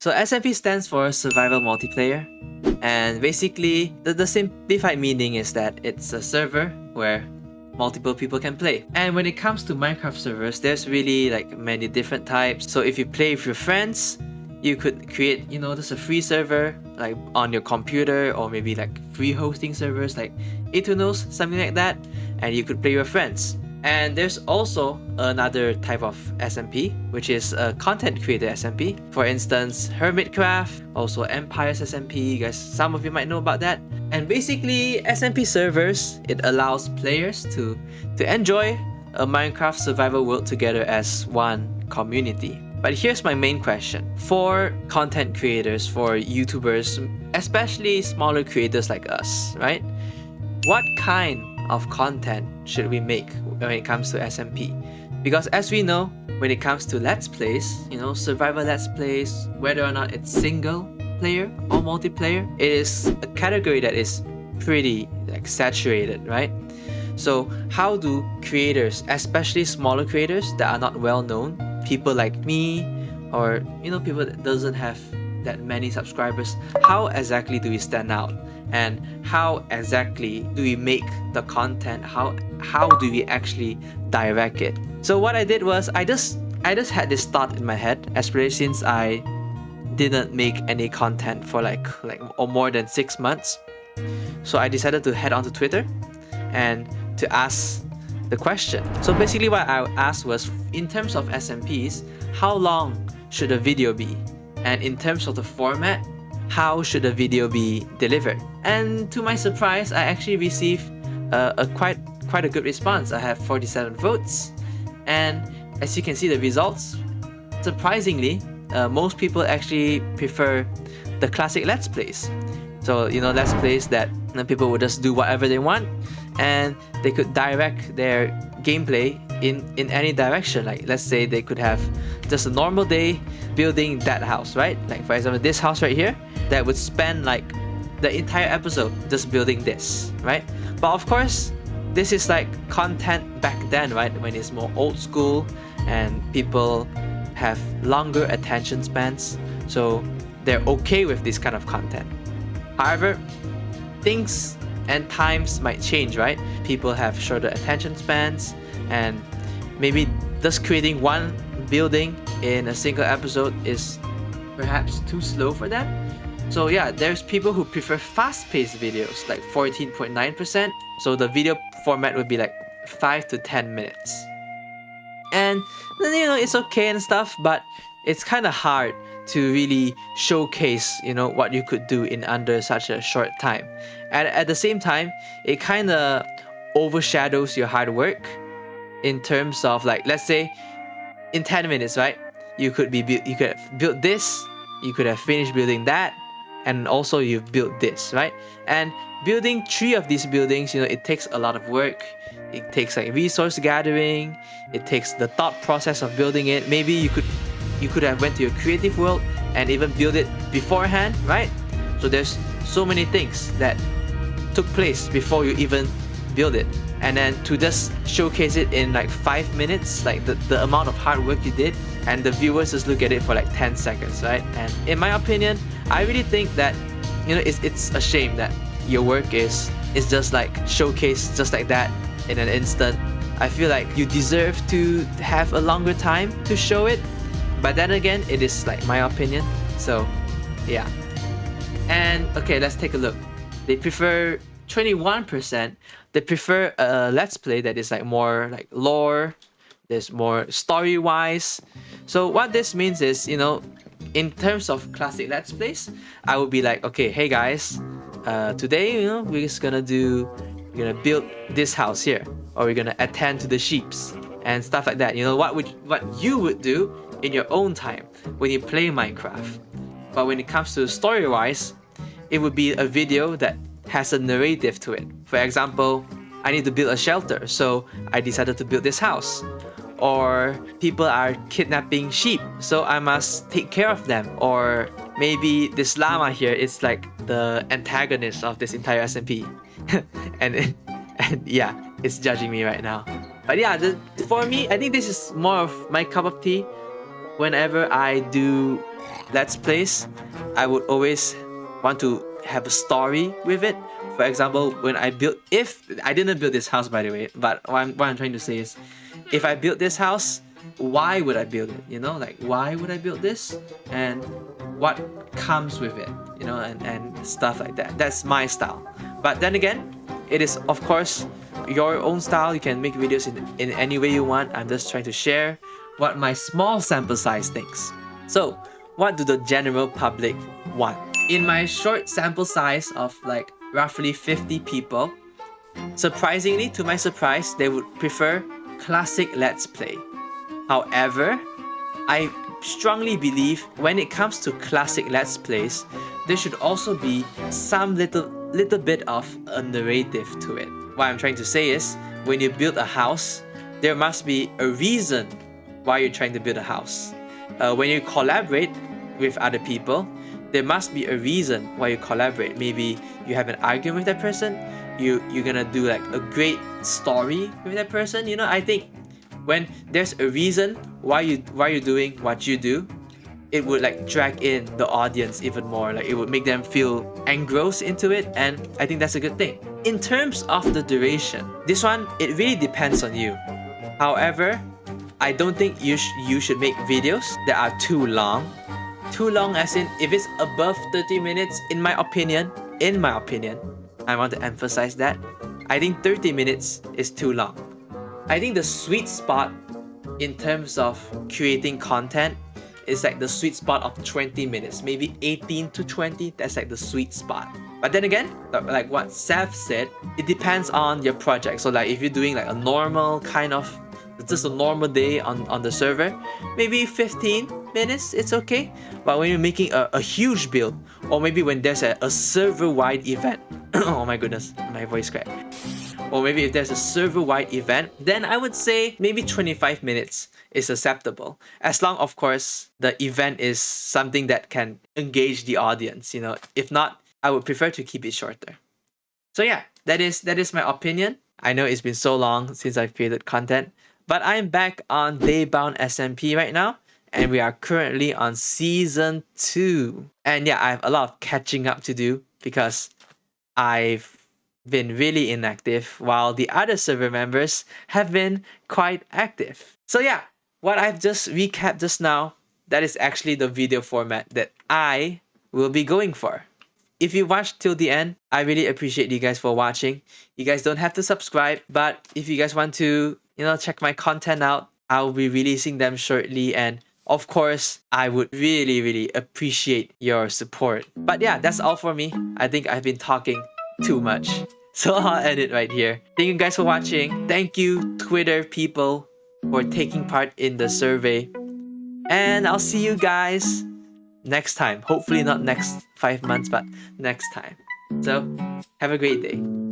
So SMP stands for Survival Multiplayer, and basically the simplified meaning is that it's a server where multiple people can play. And when it comes to Minecraft servers, there's really like many different types. So if you play with your friends, you could create, just a free server like on your computer, or maybe like free hosting servers like Eternos, something like that, and you could play with your friends. And there's also another type of SMP, which is a content creator SMP. For instance, Hermitcraft, also Empires SMP. You guys, some of you might know about that. And basically, SMP servers, it allows players to enjoy a Minecraft survival world together as one community. But here's my main question. For content creators, for YouTubers, especially smaller creators like us, right? What kind of content should we make when it comes to SMP? Because as we know, when it comes to Let's Plays, survival Let's Plays, whether or not it's single player or multiplayer, it is a category that is pretty saturated, right? So how do creators, especially smaller creators that are not well known, people like me, or people that doesn't have that many subscribers, how exactly do we stand out? And how exactly do we make the content? How do we actually direct it? So what I did was I just had this thought in my head, especially since I didn't make any content for or more than 6 months. So I decided to head onto Twitter and to ask the question. So basically what I asked was, in terms of SMPs, how long should a video be? And in terms of the format, how should a video be delivered? And to my surprise, I actually received quite a good response. I have 47 votes, and as you can see the results, surprisingly, most people actually prefer the classic Let's Plays. So Let's Plays that people would just do whatever they want, and they could direct their gameplay in any direction. Like, let's say they could have just a normal day building that house, right? Like, for example, this house right here, that would spend like the entire episode just building this, right? But of course, this is like content back then, right? When it's more old school and people have longer attention spans, so they're okay with this kind of content. However, things and times might change, right? People have shorter attention spans, and maybe just creating one building in a single episode is perhaps too slow for them. So yeah, there's people who prefer fast-paced videos, like 14.9%. So the video format would be like 5 to 10 minutes. And it's okay and stuff, but it's kind of hard to really showcase what you could do in under such a short time. And at the same time, it kind of overshadows your hard work, in terms of, like, let's say in 10 minutes, right? You could have built this, you could have finished building that, and also you've built this, right? And building 3 of these buildings, it takes a lot of work. It takes like resource gathering, it takes the thought process of building it. Maybe you could have went to your creative world and even build it beforehand, right? So there's so many things that took place before you even build it. And then to just showcase it in like 5 minutes, like the amount of hard work you did, and the viewers just look at it for like 10 seconds, right? And in my opinion, I really think that it's a shame that your work is just like showcased just like that in an instant. I feel like you deserve to have a longer time to show it, but then again, it is like my opinion. So yeah. And okay, let's take a look. They prefer 21%. They prefer a Let's Play that is like more like lore. There's more story-wise. So what this means is, in terms of classic Let's Plays, I would be like, okay, hey guys, today, we're gonna build this house here, or we're gonna attend to the sheeps and stuff like that. What you would do in your own time when you play Minecraft. But when it comes to story-wise, it would be a video that has a narrative to it. For example, I need to build a shelter, so I decided to build this house. Or people are kidnapping sheep, so I must take care of them. Or maybe this llama here is like the antagonist of this entire SMP. and yeah, it's judging me right now. But yeah, for me, I think this is more of my cup of tea. Whenever I do Let's Plays, I would always want to have a story with it. For example, when I built, if I didn't build this house by the way, but what I'm trying to say is, if I built this house, why would I build it? You know, like why would I build this, and what comes with it, you know, and stuff like that. That's my style. But then again, it is of course your own style. You can make videos in any way you want. I'm just trying to share what my small sample size thinks. So what do the general public want? In my short sample size of like roughly 50 people, surprisingly, to my surprise, they would prefer classic Let's Play. However, I strongly believe when it comes to classic Let's Plays, there should also be some little bit of a narrative to it. What I'm trying to say is, when you build a house, there must be a reason why you're trying to build a house. When you collaborate with other people, there must be a reason why you collaborate. Maybe you have an argument with that person, you're gonna do like a great story with that person. You know, I think when there's a reason why you're doing what you do, it would like drag in the audience even more. Like it would make them feel engrossed into it, and I think that's a good thing. In terms of the duration, this one, it really depends on you. However, I don't think you should make videos that are too long. Too long as in, if it's above 30 minutes, in my opinion, I want to emphasize that, I think 30 minutes is too long. I think the sweet spot in terms of creating content is like the sweet spot of 20 minutes, maybe 18 to 20, that's like the sweet spot. But then again, like what Seth said, it depends on your project. So like if you're doing like a normal kind of, just a normal day on the server, maybe 15 minutes, it's okay. But when you're making a huge build, or maybe when there's a server-wide event, oh my goodness, my voice cracked. Or maybe if there's a server-wide event, then I would say maybe 25 minutes is acceptable. As long, of course, the event is something that can engage the audience, you know. If not, I would prefer to keep it shorter. So yeah, that is my opinion. I know it's been so long since I've created content, but I'm back on Daybound SMP right now, and we are currently on Season 2. And yeah, I have a lot of catching up to do because I've been really inactive while the other server members have been quite active. So yeah, what I've just recapped just now, that is actually the video format that I will be going for. If you watched till the end, I really appreciate you guys for watching. You guys don't have to subscribe, but if you guys want to, you know, check my content out, I'll be releasing them shortly, and of course, I would really appreciate your support. But yeah, that's all for me. I think I've been talking too much, so I'll end it right here. Thank you guys for watching. Thank you, Twitter people, for taking part in the survey. And I'll see you guys next time. Hopefully not next 5 months, but next time. So, have a great day.